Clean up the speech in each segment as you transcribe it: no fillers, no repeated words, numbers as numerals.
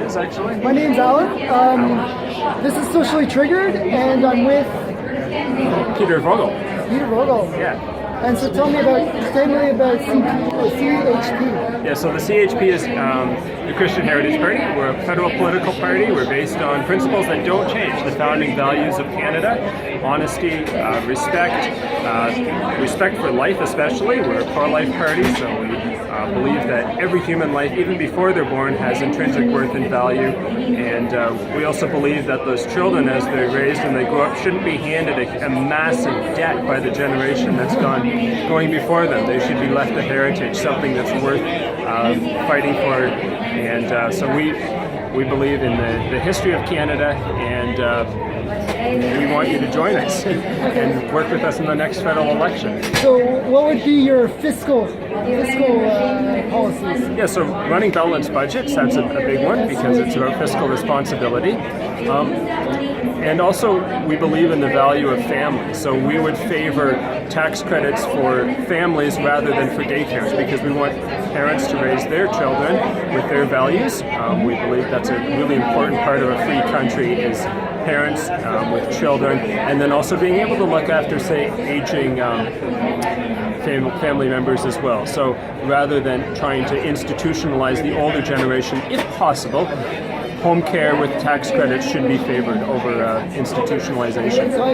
is actually. My name's Alan. This is Socially Triggered, and I'm with Peter Vogel. Peter Vogel. Yeah. And so tell me about CHP. Yeah, so the CHP is the Christian Heritage Party. We're a federal political party. We're based on principles that don't change. The founding values of Canada: honesty, respect for life especially. We're a pro-life party, so we believe that every human life, even before they're born, has intrinsic worth and value. And we also believe that those children, as they're raised and they grow up, shouldn't be handed a massive debt by the generation that's going before them. They should be left a heritage, something that's worth fighting for. And so we believe in the history of Canada, and we want you to join us and work with us in the next federal election. So what would be your fiscal policies? Yeah, so running balanced budgets, that's a big one because it's about fiscal responsibility. And also, we believe in the value of families. So we would favor tax credits for families rather than for daycares, because we want parents to raise their children with their values. We believe that's a really important part of a free country, is parents with children, and then also being able to look after, say, aging family members as well. So rather than trying to institutionalize the older generation, if possible, home care with tax credits should be favored over institutionalization. So I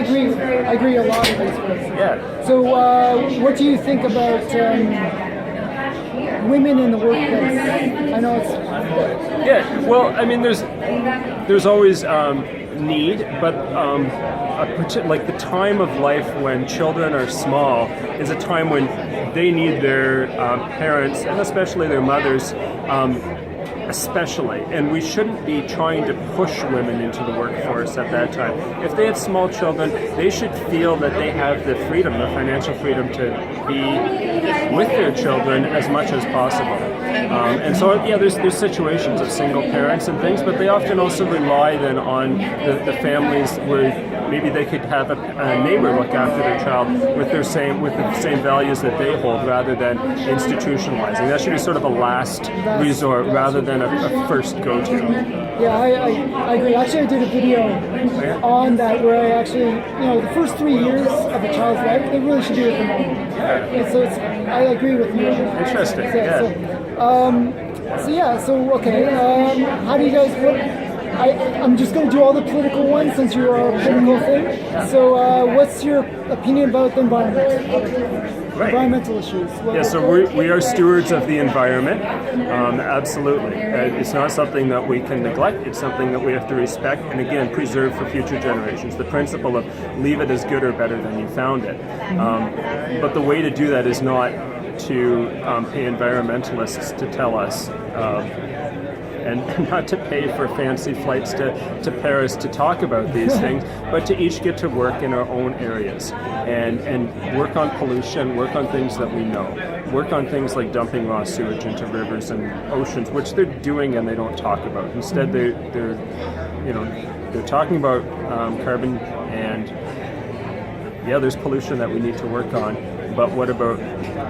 agree a lot with these words. Yeah. So what do you think about women in the workplace? I know it's... Yeah, well, I mean, there's always need, but like the time of life when children are small is a time when they need their parents, and especially their mothers, especially, and we shouldn't be trying to push women into the workforce at that time. If they have small children, they should feel that they have the freedom, the financial freedom, to be with their children as much as possible. And so, yeah, there's situations of single parents and things, but they often also rely then on the families where maybe they could have a neighbor look after their child with the same values that they hold, rather than institutionalizing. That should be sort of a last resort rather than a first go-to. Yeah, I agree. Actually, I did a video on that where I actually, the first 3 years of a child's life, they really should be with the mom. Yeah, so I agree with you. Interesting. How do you guys? I'm just going to do all the political ones since you are a political thing. So, what's your opinion about the environment? Right. Environmental issues. So we are stewards of the environment, absolutely. It's not something that we can neglect, it's something that we have to respect and, again, preserve for future generations. The principle of leave it as good or better than you found it. But the way to do that is not to pay environmentalists to tell us, and not to pay for fancy flights to Paris to talk about these things, but to each get to work in our own areas and work on pollution, work on things that we know, work on things like dumping raw sewage into rivers and oceans, which they're doing and they don't talk about. Instead, they're talking about carbon, and there's pollution that we need to work on. But what about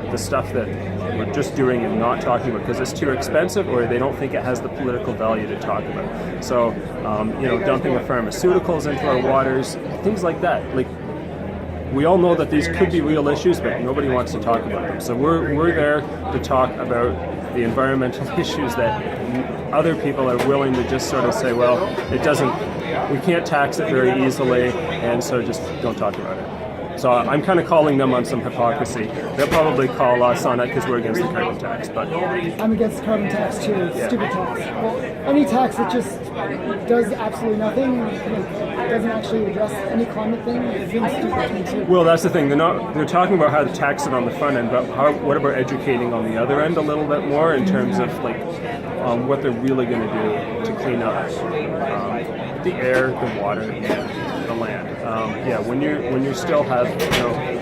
the stuff that we're just doing and not talking about because it's too expensive, or they don't think it has the political value to talk about? So, dumping of pharmaceuticals into our waters, things like that. Like, we all know that these could be real issues, but nobody wants to talk about them. So we're there to talk about the environmental issues that other people are willing to just sort of say, well, we can't tax it very easily, and so just don't talk about it. So I'm kind of calling them on some hypocrisy. They'll probably call us on it because we're against the carbon tax. But I'm against the carbon tax too. Stupid tax. Well, any tax that just does absolutely nothing, doesn't actually address any climate thing, it seems stupid to me too. Well, that's the thing. They're talking about how to tax it on the front end, but what about educating on the other end a little bit more in terms of what they're really going to do to clean up the air, the water, the land. When you still have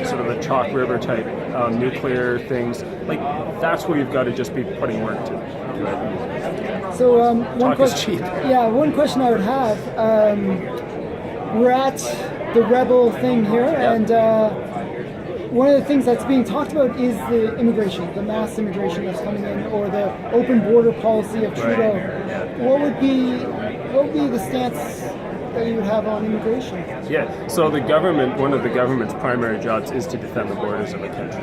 sort of a Chalk River type nuclear things, like that's where you've got to just be putting work to. Right? So one question I would have. We're at the Rebel thing here, and one of the things that's being talked about is the immigration, the mass immigration that's coming in, or the open border policy of Trudeau. What would be the stance that you would have on immigration? Yeah, so the government, one of the government's primary jobs is to defend the borders of a country.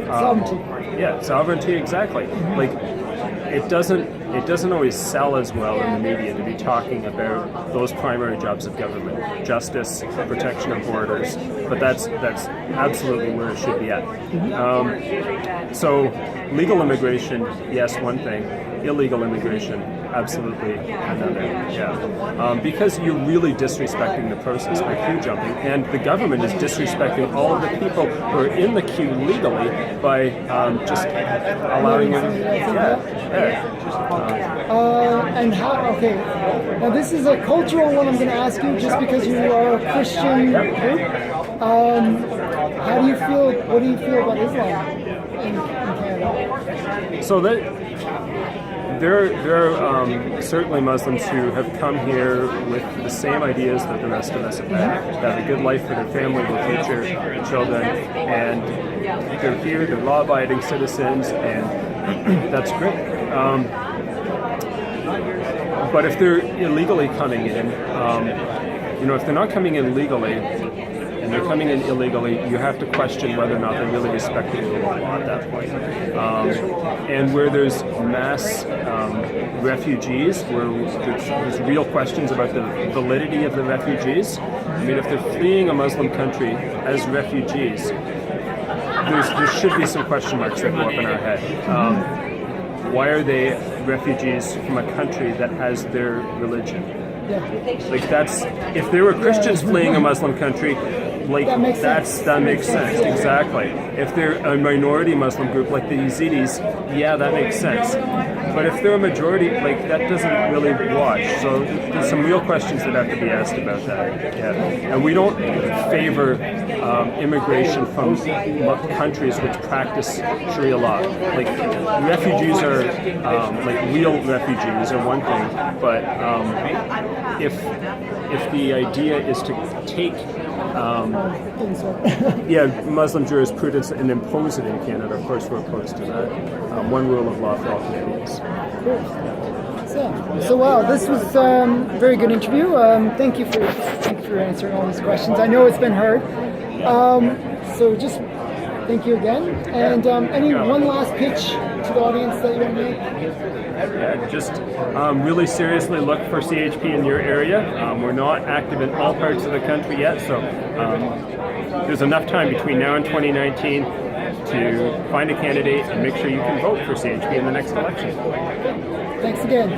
Sovereignty. Yeah, sovereignty, exactly. Like, it doesn't always sell as well in the media to be talking about those primary jobs of government, justice, protection of borders, but that's absolutely where it should be at. So legal immigration, yes, one thing. Illegal immigration, absolutely another. Yeah, because you're really disrespecting the process by queue jumping, and the government is disrespecting all of the people who are in the queue legally by just allowing them. And how? Okay, now this is a cultural one. I'm going to ask you, just because you are a Christian group. How do you feel? What do you feel about Islam in Canada? So there are certainly Muslims who have come here with the same ideas that the rest of us have had, to have a good life for their family, their future, their children, and they're here, they're law-abiding citizens, and that's great. But if they're illegally coming in, if they're not coming in legally, and they're coming in illegally, you have to question whether or not they really respect the rule of law at that point. And where there's mass refugees, where there's real questions about the validity of the refugees. I mean, if they're fleeing a Muslim country as refugees, there should be some question marks that go up in our head. Why are they refugees from a country that has their religion? Yeah. Like, that's, if there were Christians fleeing a Muslim country, like, that makes sense. Exactly. If they're a minority Muslim group like the Yazidis, yeah, that makes sense. But if they're a majority, like, that doesn't really wash. So there's some real questions that have to be asked about that. Yeah. And we don't favor immigration from countries which practice Sharia law. Like, refugees are, like, real refugees are one thing, but if the idea is to take Muslim jurisprudence and impose it in Canada, of course we're opposed to that. One rule of law for all Canadians. So wow, this was a very good interview. Thank you for answering all these questions. I know it's been hard. So just thank you again. And any one last pitch to the audience that you want to make? Yeah, just really seriously look for CHP in your area. We're not active in all parts of the country yet, so there's enough time between now and 2019 to find a candidate and make sure you can vote for CHP in the next election. Thanks again.